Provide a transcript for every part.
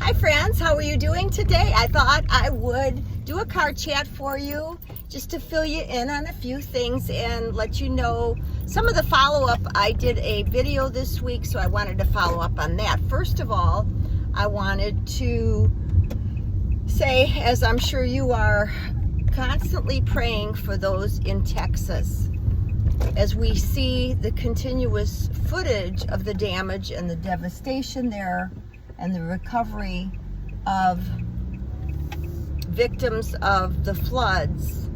Hi friends, how are you doing today? I thought I would do a car chat for you just to fill you in on a few things and let you know some of the follow-up. I did a video this week, so I wanted to follow up on that. First of all, I wanted to say, as I'm sure you are, constantly praying for those in Texas as we see the continuous footage of the damage and the devastation there and the recovery of victims of the floods,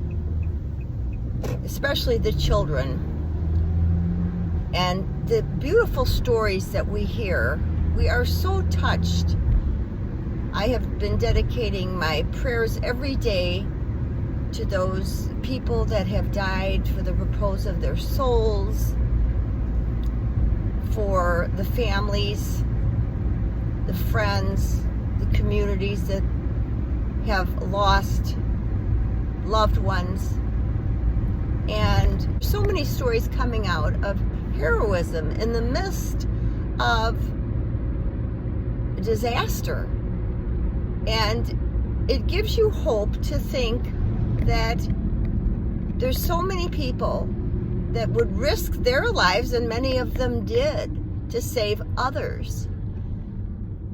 especially the children, and the beautiful stories that we hear. We are so touched. I have been dedicating my prayers every day to those people that have died, for the repose of their souls, for the families, the friends, the communities that have lost loved ones. And so many stories coming out of heroism in the midst of disaster. And it gives you hope to think that there's so many people that would risk their lives, and many of them did, to save others.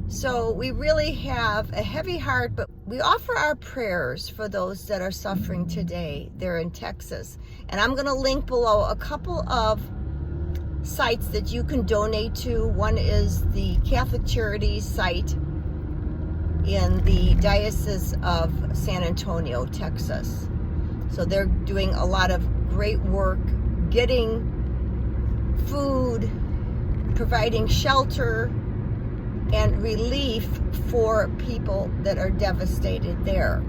So we really have a heavy heart, but we offer our prayers for those that are suffering today there in Texas. And I'm going to link below a couple of sites that you can donate to. One is the Catholic Charities site in the Diocese of San Antonio, Texas. So they're doing a lot of great work getting food, providing shelter and relief for people that are devastated there.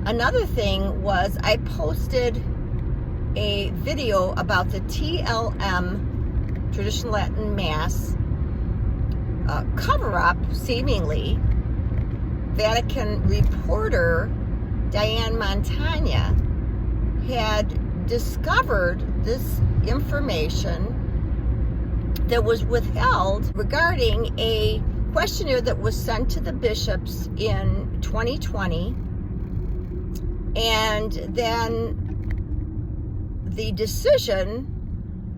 Another thing was I posted a video about the TLM, Traditional Latin Mass, cover-up, seemingly. Vatican reporter Diane Montagna had discovered this information that was withheld regarding a questionnaire that was sent to the bishops in 2020, and then the decision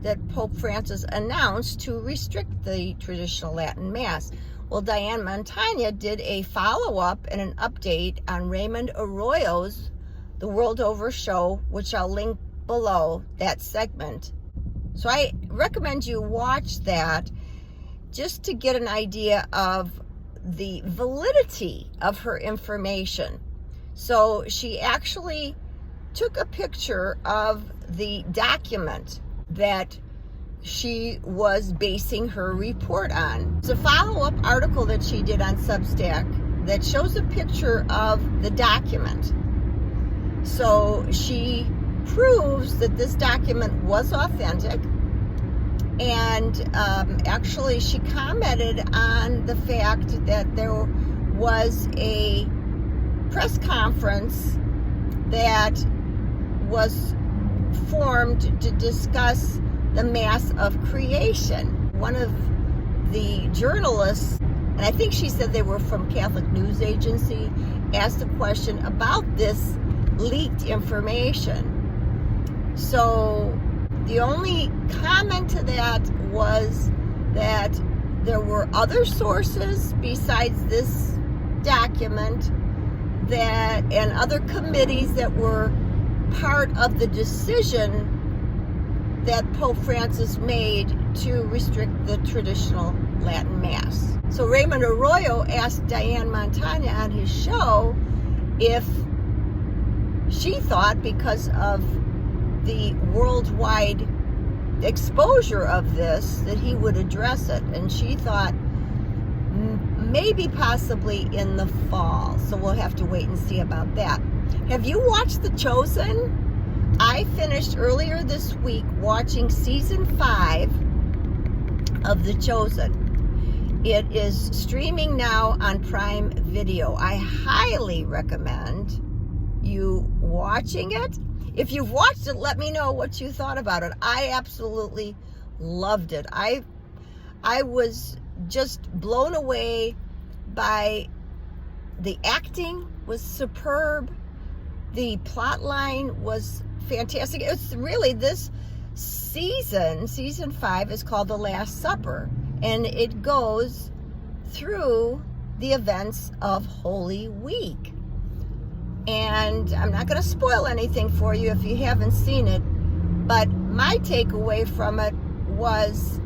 that Pope Francis announced to restrict the traditional Latin Mass. Well, Diane Montagna did a follow-up and an update on Raymond Arroyo's The World Over show, which I'll link below that segment. So I recommend you watch that just to get an idea of the validity of her information. So she actually took a picture of the document that she was basing her report on. It's a follow-up article that she did on Substack that shows a picture of the document. So she proves that this document was authentic, and actually she commented on the fact that there was a press conference that was formed to discuss the Mass of Creation. One of the journalists, and I think she said they were from Catholic News Agency, asked a question about this leaked information. So the only comment to that was that there were other sources besides this document that, and other committees that were part of the decision that Pope Francis made to restrict the traditional Latin Mass. So Raymond Arroyo asked Diane Montagna on his show if she thought, because of the worldwide exposure of this, that he would address it. And she thought maybe possibly in the fall. So we'll have to wait and see about that. Have you watched The Chosen? I finished earlier this week watching season 5 of The Chosen. It is streaming now on Prime Video. I highly recommend you watching it. If you've watched it, let me know what you thought about it. I absolutely loved it. I was just blown away by the acting was superb. The plot line was fantastic. It's really, this season 5 is called The Last Supper, and it goes through the events of Holy Week. And I'm not going to spoil anything for you if you haven't seen it, but my takeaway from it was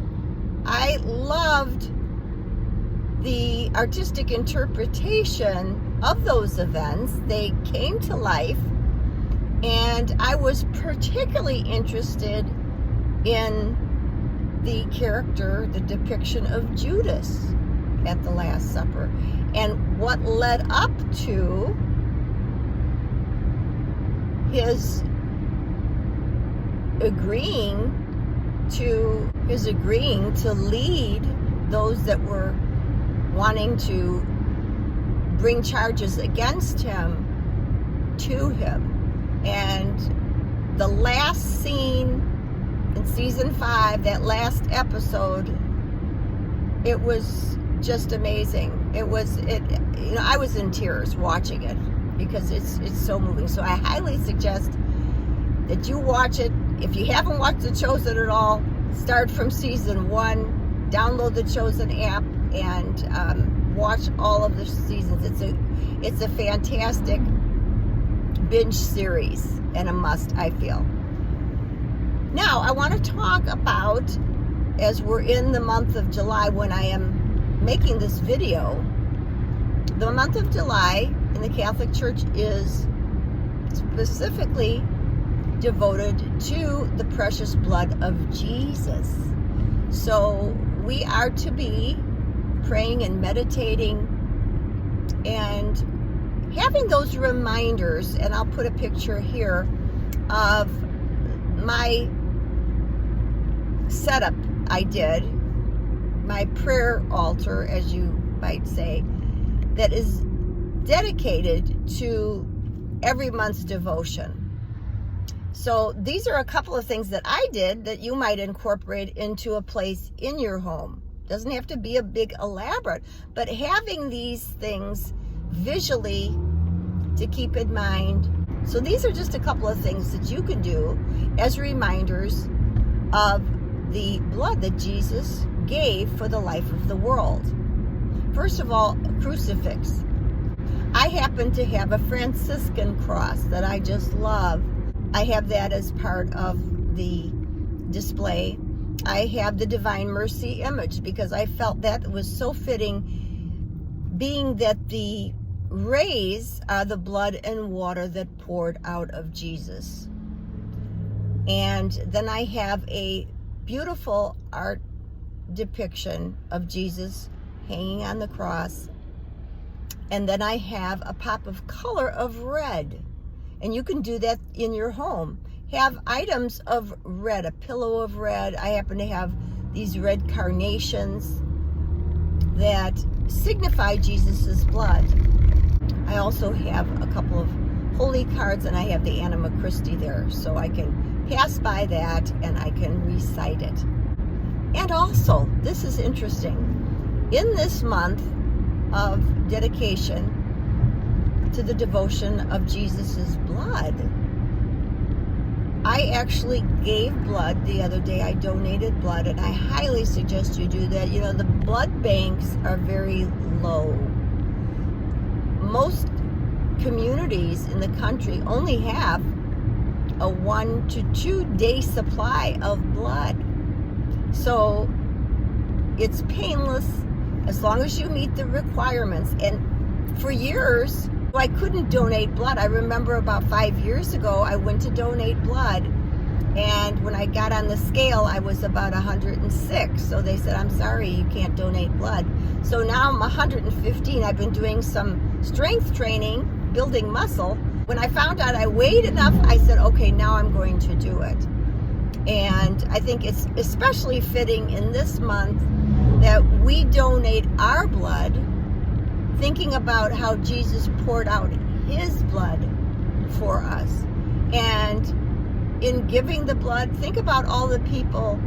I loved the artistic interpretation of those events. They came to life, and I was particularly interested in the character, the depiction of Judas at the Last Supper, and what led up to his agreeing to lead those that were wanting to bring charges against him to him. And the last scene in season 5, that last episode, it was just amazing. I was in tears watching it because it's so moving. So I highly suggest that you watch it. If you haven't watched The Chosen at all, start from season 1, download the Chosen app, and watch all of the seasons. It's a fantastic binge series and a must, I feel. Now, I want to talk about, as we're in the month of July when I am making this video, the month of July in the Catholic Church is specifically devoted to the precious blood of Jesus. So we are to be praying and meditating and having those reminders, and I'll put a picture here of my setup I did, my prayer altar, as you might say, that is dedicated to every month's devotion. So these are a couple of things that I did that you might incorporate into a place in your home. Doesn't have to be a big elaborate, but having these things visually to keep in mind. So these are just a couple of things that you can do as reminders of the blood that Jesus gave for the life of the world. First of all, a crucifix. I happen to have a Franciscan cross that I just love. I have that as part of the display. I have the Divine Mercy image because I felt that was so fitting, being that the rays are the blood and water that poured out of Jesus. And then I have a beautiful art depiction of Jesus hanging on the cross. And then I have a pop of color of red. And you can do that in your home. Have items of red, a pillow of red. I happen to have these red carnations that signify Jesus's blood. I also have a couple of holy cards, and I have the Anima Christi there, so I can pass by that and I can recite it. And also, this is interesting, in this month of dedication to the devotion of Jesus's blood, I actually gave blood the other day. I donated blood, and I highly suggest you do that. You know, the blood banks are very low. Most communities in the country only have a 1 to 2 day supply of blood. So it's painless as long as you meet the requirements. And for years, I couldn't donate blood. I remember about 5 years ago, I went to donate blood, and when I got on the scale, I was about 106. So they said, I'm sorry, you can't donate blood. So now I'm 115. I've been doing some strength training, building muscle. When I found out I weighed enough, I said, okay, now I'm going to do it. And I think it's especially fitting in this month that we donate our blood, thinking about how Jesus poured out his blood for us. And in giving the blood, think about all the people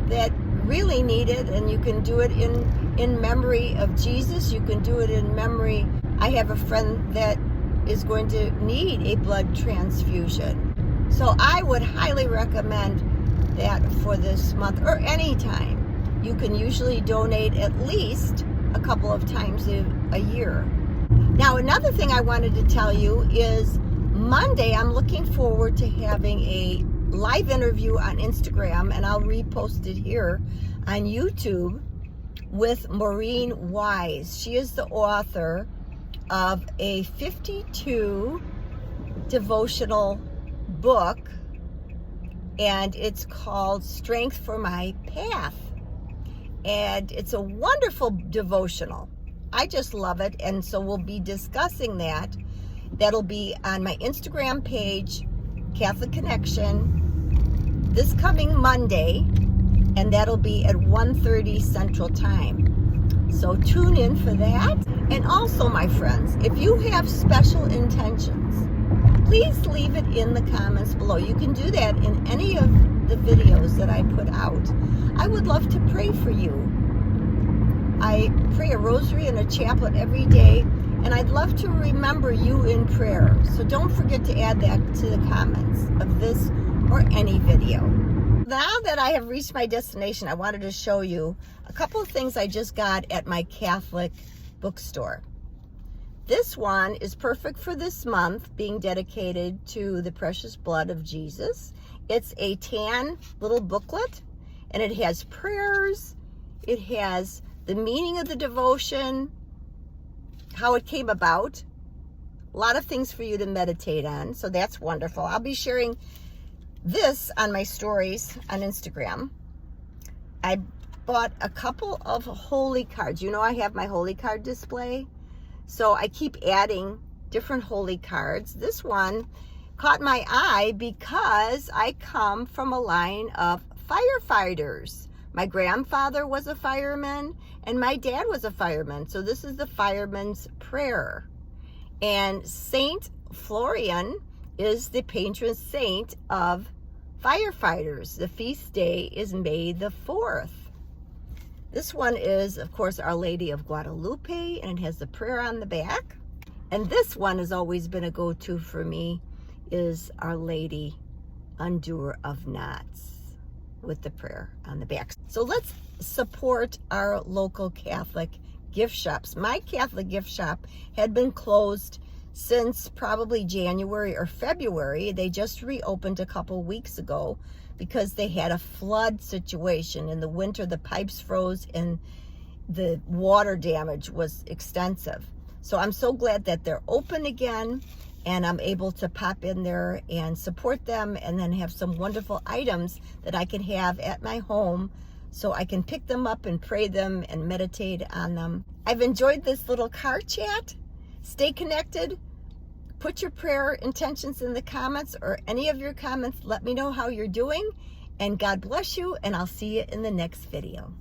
that really need it, and you can do it in in memory of Jesus. You can do it in memory. I have a friend that is going to need a blood transfusion. So I would highly recommend that for this month or any time. You can usually donate at least a couple of times a year. Now, another thing I wanted to tell you is Monday, I'm looking forward to having a live interview on Instagram, and I'll repost it here on YouTube, with Maureen Wise. She is the author of a 52 devotional book, and it's called Strength for My Path. And it's a wonderful devotional. I just love it, and so we'll be discussing that. That'll be on my Instagram page, Catholic Connection, this coming Monday, and that'll be at 1:30 Central Time. So tune in for that. And also, my friends, if you have special intentions, please leave it in the comments below. You can do that in any of the videos that I put out. I would love to pray for you. I pray a rosary and a chaplet every day, and I'd love to remember you in prayer. So don't forget to add that to the comments of this or any video. Now that I have reached my destination, I wanted to show you a couple of things I just got at my Catholic bookstore. This one is perfect for this month, being dedicated to the precious blood of Jesus. It's a tan little booklet, and it has prayers, it has the meaning of the devotion, how it came about, a lot of things for you to meditate on, so that's wonderful. I'll be sharing this on my stories on Instagram. I bought a couple of holy cards. You know, I have my holy card display, so I keep adding different holy cards. This one caught my eye because I come from a line of firefighters. My grandfather was a fireman, and my dad was a fireman. So this is the fireman's prayer. And Saint Florian is the patron saint of firefighters. The feast day is May the 4th. This one is, of course, Our Lady of Guadalupe, and it has the prayer on the back. And this one has always been a go-to for me, is Our Lady Undoer of Knots, with the prayer on the back. So let's support our local Catholic gift shops. My Catholic gift shop had been closed since probably January or February. They just reopened a couple weeks ago because they had a flood situation. In the winter, the pipes froze and the water damage was extensive. So I'm so glad that they're open again, and I'm able to pop in there and support them, and then have some wonderful items that I can have at my home so I can pick them up and pray them and meditate on them. I've enjoyed this little car chat. Stay connected. Put your prayer intentions in the comments, or any of your comments. Let me know how you're doing, and God bless you, and I'll see you in the next video.